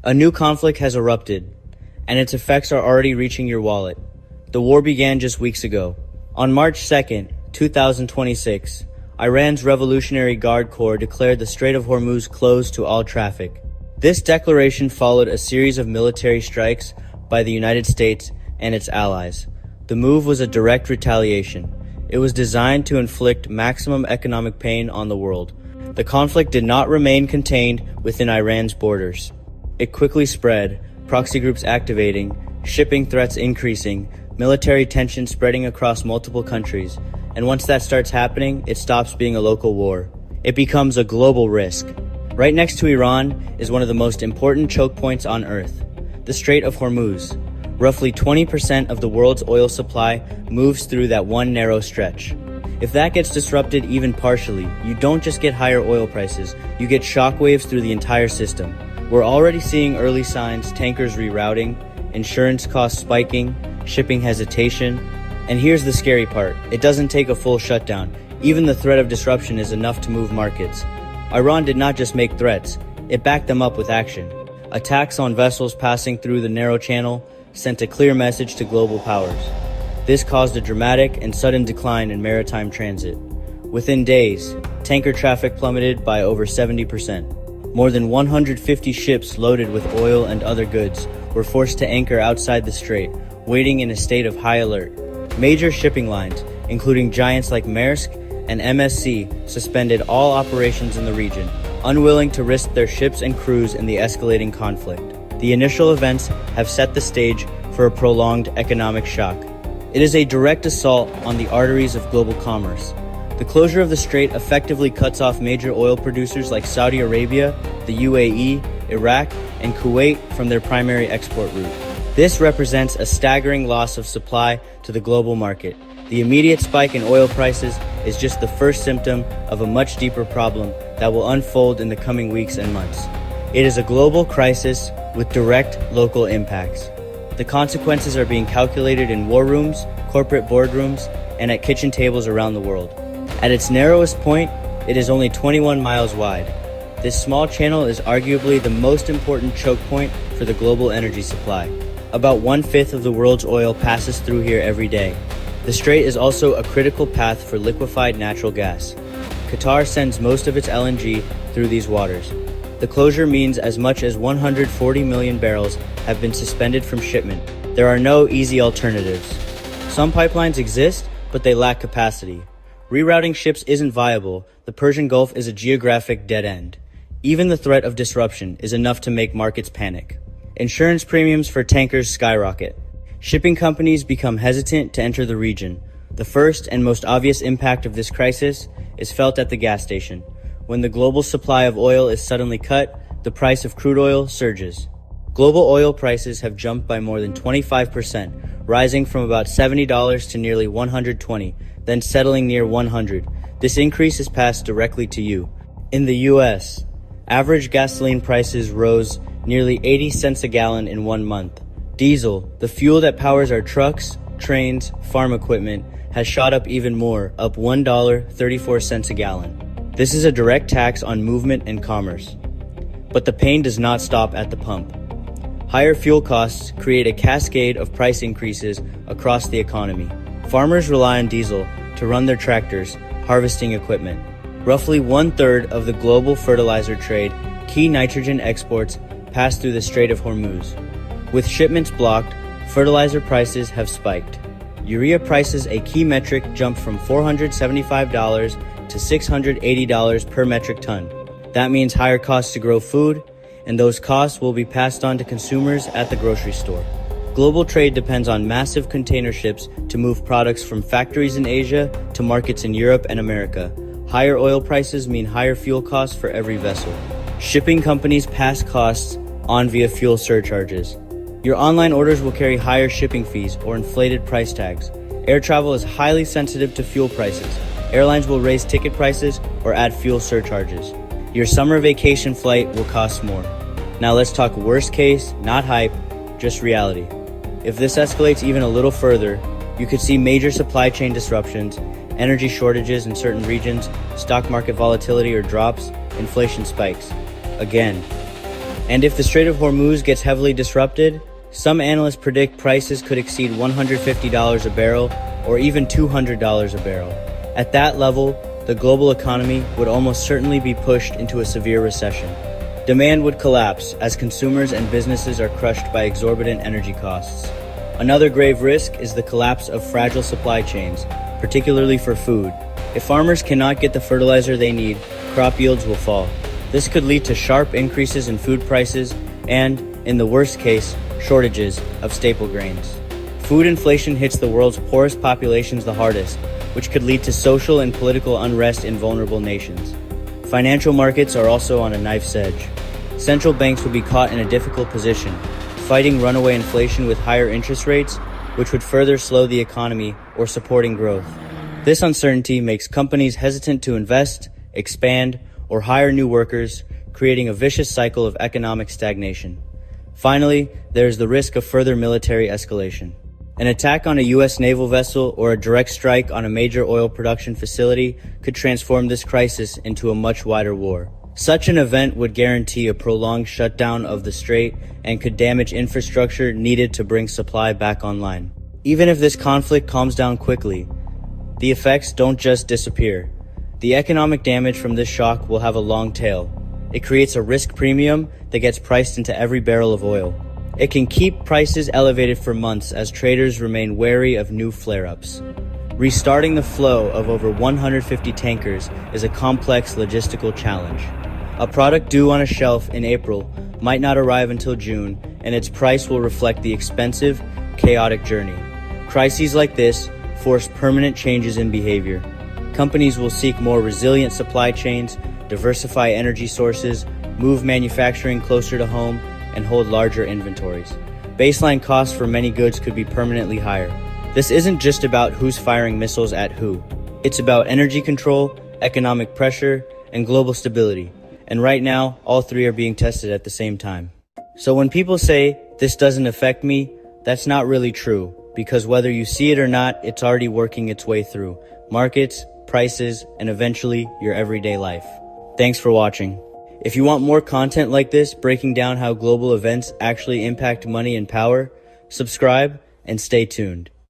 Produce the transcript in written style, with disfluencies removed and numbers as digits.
A new conflict has erupted, and its effects are already reaching your wallet. The war began just weeks ago. On March 2nd, 2026, Iran's Revolutionary Guard Corps declared the Strait of Hormuz closed to all traffic. This declaration followed a series of military strikes by the United States and its allies. The move was a direct retaliation. It was designed to inflict maximum economic pain on the world. The conflict did not remain contained within Iran's borders. It quickly spread, proxy groups activating, shipping threats increasing, military tension spreading across multiple countries. And once that starts happening, it stops being a local war. It becomes a global risk. Right next to Iran is one of the most important choke points on Earth, the Strait of Hormuz. Roughly 20% of the world's oil supply moves through that one narrow stretch. If that gets disrupted even partially, you don't just get higher oil prices, you get shockwaves through the entire system. We're already seeing early signs: tankers rerouting, insurance costs spiking, shipping hesitation. And here's the scary part: it doesn't take a full shutdown. Even the threat of disruption is enough to move markets. Iran did not just make threats, it backed them up with action. Attacks on vessels passing through the narrow channel sent a clear message to global powers. This caused a dramatic and sudden decline in maritime transit. Within days, tanker traffic plummeted by over 70%. More than 150 ships loaded with oil and other goods were forced to anchor outside the strait, waiting in a state of high alert. Major shipping lines, including giants like Maersk and MSC, suspended all operations in the region, unwilling to risk their ships and crews in the escalating conflict. The initial events have set the stage for a prolonged economic shock. It is a direct assault on the arteries of global commerce. The closure of the strait effectively cuts off major oil producers like Saudi Arabia, the UAE, Iraq, and Kuwait from their primary export route. This represents a staggering loss of supply to the global market. The immediate spike in oil prices is just the first symptom of a much deeper problem that will unfold in the coming weeks and months. It is a global crisis with direct local impacts. The consequences are being calculated in war rooms, corporate boardrooms, and at kitchen tables around the world. At its narrowest point, it is only 21 miles wide. This small channel is arguably the most important choke point for the global energy supply. About 1/5 of the world's oil passes through here every day. The strait is also a critical path for liquefied natural gas. Qatar sends most of its LNG through these waters. The closure means as much as 140 million barrels have been suspended from shipment. There are no easy alternatives. Some pipelines exist, but they lack capacity. Rerouting ships isn't viable. The Persian Gulf is a geographic dead end. Even the threat of disruption is enough to make markets panic. Insurance premiums for tankers skyrocket. Shipping companies become hesitant to enter the region. The first and most obvious impact of this crisis is felt at the gas station. When the global supply of oil is suddenly cut, the price of crude oil surges. Global oil prices have jumped by more than 25%, rising from about $70 to nearly $120, then settling near $100. This increase is passed directly to you. In the US, average gasoline prices rose nearly 80 cents a gallon in 1 month. Diesel, the fuel that powers our trucks, trains, farm equipment, has shot up even more, up $1.34 a gallon. This is a direct tax on movement and commerce. But the pain does not stop at the pump. Higher fuel costs create a cascade of price increases across the economy. Farmers rely on diesel to run their tractors, harvesting equipment. Roughly 1/3 of the global fertilizer trade, key nitrogen exports, pass through the Strait of Hormuz. With shipments blocked, fertilizer prices have spiked. Urea prices, a key metric, jumped from $475 to $680 per metric ton. That means higher costs to grow food, and those costs will be passed on to consumers at the grocery store. Global trade depends on massive container ships to move products from factories in Asia to markets in Europe and America. Higher oil prices mean higher fuel costs for every vessel. Shipping companies pass costs on via fuel surcharges. Your online orders will carry higher shipping fees or inflated price tags. Air travel is highly sensitive to fuel prices. Airlines will raise ticket prices or add fuel surcharges. Your summer vacation flight will cost more. Now let's talk worst case, not hype, just reality. If this escalates even a little further, you could see major supply chain disruptions, energy shortages in certain regions, stock market volatility or drops, inflation spikes. Again, And if the Strait of Hormuz gets heavily disrupted, some analysts predict prices could exceed $150 a barrel or even $200 a barrel. At that level, the global economy would almost certainly be pushed into a severe recession. Demand would collapse as consumers and businesses are crushed by exorbitant energy costs. Another grave risk is the collapse of fragile supply chains, particularly for food. If farmers cannot get the fertilizer they need, crop yields will fall. This could lead to sharp increases in food prices and, in the worst case, shortages of staple grains. Food inflation hits the world's poorest populations the hardest, which could lead to social and political unrest in vulnerable nations. Financial markets are also on a knife's edge. Central banks would be caught in a difficult position, fighting runaway inflation with higher interest rates, which would further slow the economy or supporting growth. This uncertainty makes companies hesitant to invest, expand, or hire new workers, creating a vicious cycle of economic stagnation. Finally, there is the risk of further military escalation. An attack on a U.S. naval vessel or a direct strike on a major oil production facility could transform this crisis into a much wider war. Such an event would guarantee a prolonged shutdown of the strait and could damage infrastructure needed to bring supply back online. Even if this conflict calms down quickly, the effects don't just disappear. The economic damage from this shock will have a long tail. It creates a risk premium that gets priced into every barrel of oil. It can keep prices elevated for months as traders remain wary of new flare-ups. Restarting the flow of over 150 tankers is a complex logistical challenge. A product due on a shelf in April might not arrive until June, and its price will reflect the expensive, chaotic journey. Crises like this force permanent changes in behavior. Companies will seek more resilient supply chains, diversify energy sources, move manufacturing closer to home, and hold larger inventories. Baseline costs for many goods could be permanently higher. This isn't just about who's firing missiles at who. It's about energy control, economic pressure, and global stability. And right now, all three are being tested at the same time. So when people say, "This doesn't affect me," that's not really true, because whether you see it or not, it's already working its way through markets, prices, and eventually your everyday life. Thanks for watching. If you want more content like this, breaking down how global events actually impact money and power, subscribe and stay tuned.